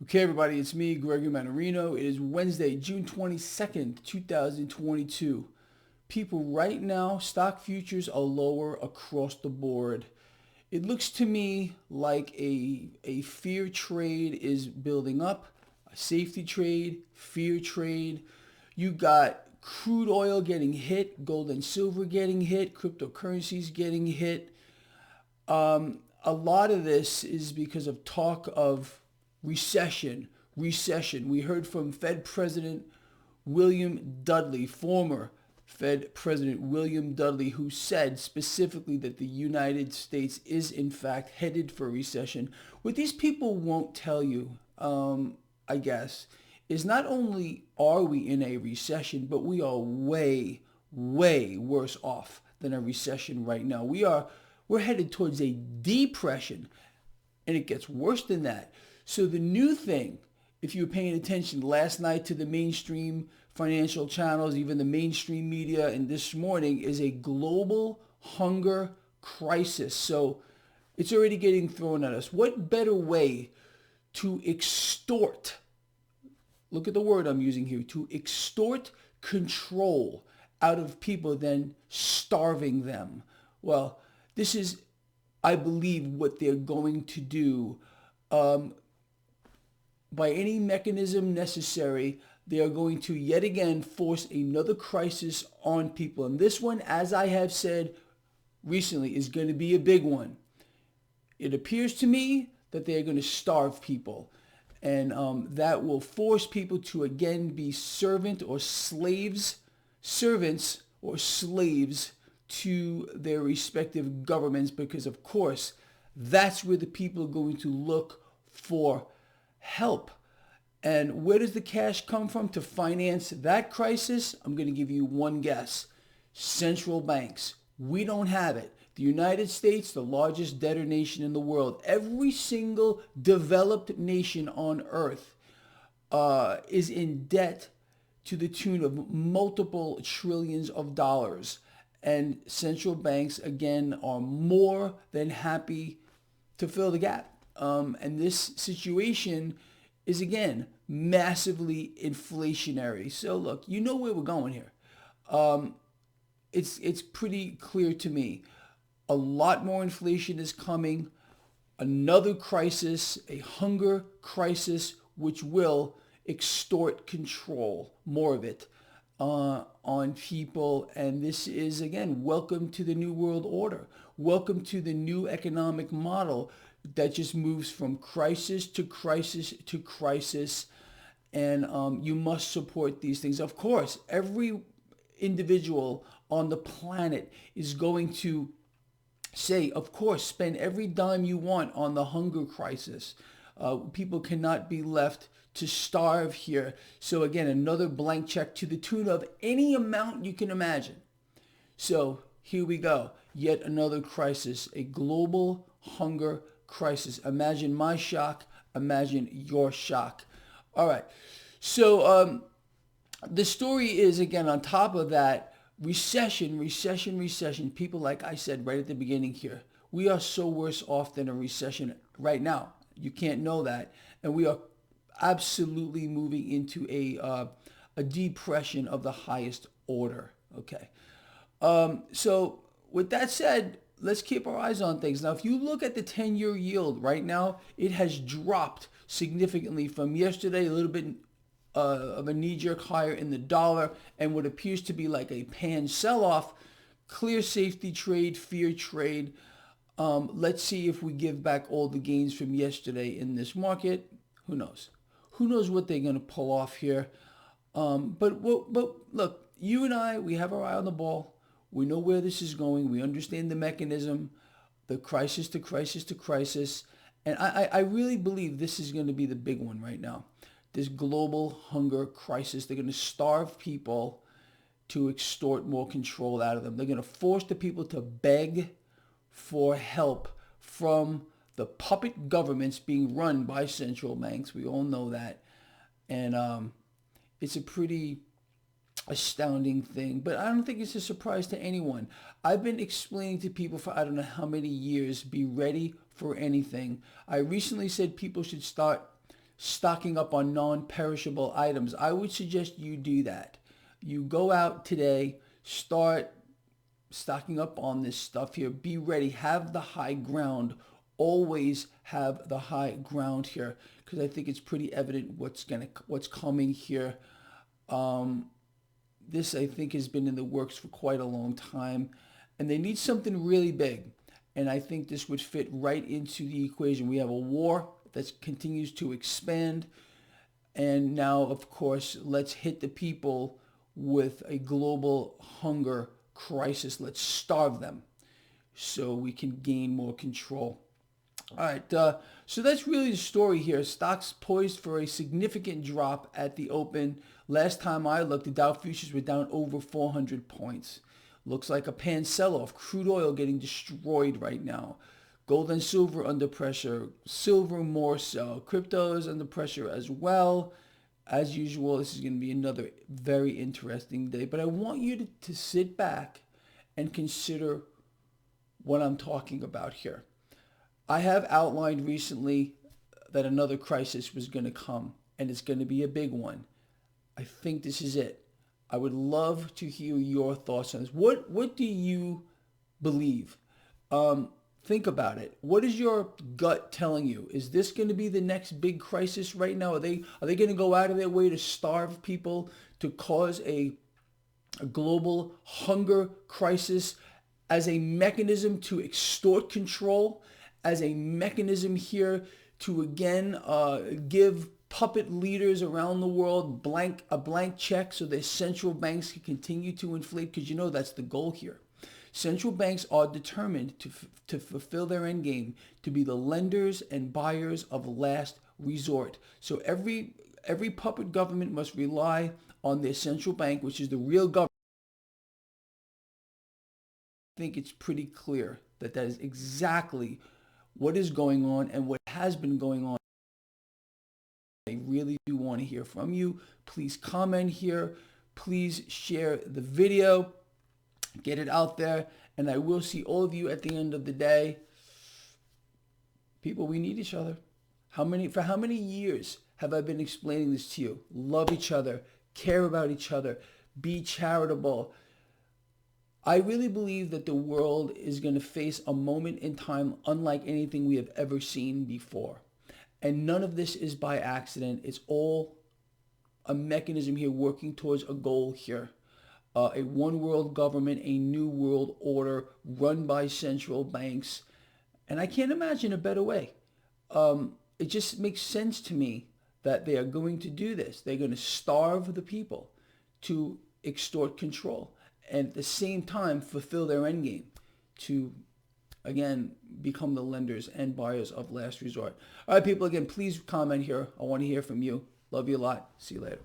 Okay, everybody, it's me, Gregory Mannarino. It is Wednesday, June 22nd, 2022. People, right now, stock futures are lower across the board. It looks to me like a fear trade is building up, a safety trade, fear trade. You got crude oil getting hit, gold and silver getting hit, cryptocurrencies getting hit. A lot of this is because of talk of recession. We heard from Fed President William Dudley, former Fed President William Dudley, who said specifically that the United States is in fact headed for a recession. What these people won't tell you, I guess, is not only are we in a recession, but we are way, way worse off than a recession right now. We're headed towards a depression, and it gets worse than that. So the new thing, if you were paying attention last night to the mainstream financial channels, even the mainstream media, and this morning, is a global hunger crisis. So it's already getting thrown at us. What better way to extort, look at the word I'm using here, to extort control out of people than starving them? Well, this is, I believe, what they're going to do. By any mechanism necessary, they are going to yet again force another crisis on people. And this one, as I have said recently, is going to be a big one. It appears to me that they are going to starve people. And that will force people to again be servants or slaves to their respective governments, because of course that's where the people are going to look for help. And where does the cash come from to finance that crisis? I'm going to give you one guess. Central banks. We don't have it. The United States, the largest debtor nation in the world, every single developed nation on earth is in debt to the tune of multiple trillions of dollars. And central banks, again, are more than happy to fill the gap. And this situation is, again, massively inflationary. So look, you know where we're going here. It's pretty clear to me. A lot more inflation is coming. Another crisis, a hunger crisis, which will extort control, more of it, on people. And this is, again, welcome to the New World Order. Welcome to the new economic model that just moves from crisis to crisis to crisis. And you must support these things. Of course, every individual on the planet is going to say, of course, spend every dime you want on the hunger crisis. People cannot be left to starve here. So again, another blank check to the tune of any amount you can imagine. So here we go. Yet another crisis, a global hunger crisis. Imagine my shock. Imagine your shock. All right. So the story is, again, on top of that, recession. People, like I said right at the beginning here, we are so worse off than a recession right now. You can't know that. And we are absolutely moving into a depression of the highest order. Okay. So with that said, let's keep our eyes on things. Now, if you look at the 10-year yield right now, it has dropped significantly from yesterday, a little bit of a knee-jerk higher in the dollar, and what appears to be like a pan sell-off. Clear safety trade, fear trade. Let's see if we give back all the gains from yesterday in this market. Who knows? Who knows what they're going to pull off here? But look, you and I, we have our eye on the ball. We know where this is going. We understand the mechanism, the crisis to crisis to crisis. And I really believe this is going to be the big one right now. This global hunger crisis. They're going to starve people to extort more control out of them. They're going to force the people to beg for help from the puppet governments being run by central banks. We all know that. And it's a pretty astounding thing, but I don't think it's a surprise to anyone. I've been explaining to people for I don't know how many years, be ready for anything. I recently said people should start stocking up on non-perishable items. I would suggest you do that. You go out today, start stocking up on this stuff here. Be ready. Have the high ground. Always have the high ground here, because I think it's pretty evident what's coming here. This, I think, has been in the works for quite a long time, and they need something really big. And I think this would fit right into the equation. We have a war that continues to expand. And now, of course, let's hit the people with a global hunger crisis. Let's starve them so we can gain more control. All right, so that's really the story here. Stocks poised for a significant drop at the open. Last time I looked, the Dow futures were down over 400 points. Looks like a pan sell-off. Crude oil getting destroyed right now. Gold and silver under pressure. Silver more so. Crypto is under pressure as well. As usual, this is going to be another very interesting day. But I want you to sit back and consider what I'm talking about here. I have outlined recently that another crisis was going to come, and it's going to be a big one. I think this is it. I would love to hear your thoughts on this. What do you believe? Think about it. What is your gut telling you? Is this going to be the next big crisis right now? Are they going to go out of their way to starve people, to cause a global hunger crisis as a mechanism to extort control, as a mechanism here to again give puppet leaders around the world a blank check so their central banks can continue to inflate? Because you know that's the goal here. Central banks are determined to fulfill their end game, to be the lenders and buyers of last resort. So every puppet government must rely on their central bank, which is the real government. I think it's pretty clear that is exactly what is going on and what has been going on. I really do want to hear from you. Please comment here. Please share the video. Get it out there. And I will see all of you at the end of the day. People, we need each other. For how many years have I been explaining this to you? Love each other. Care about each other. Be charitable. I really believe that the world is going to face a moment in time unlike anything we have ever seen before. And none of this is by accident. It's all a mechanism here working towards a goal here. A one world government, a new world order run by central banks. And I can't imagine a better way. It just makes sense to me that they are going to do this. They're going to starve the people to extort control and at the same time fulfill their end game to, again, become the lenders and buyers of last resort. All right, people, again, please comment here. I want to hear from you. Love you a lot. See you later.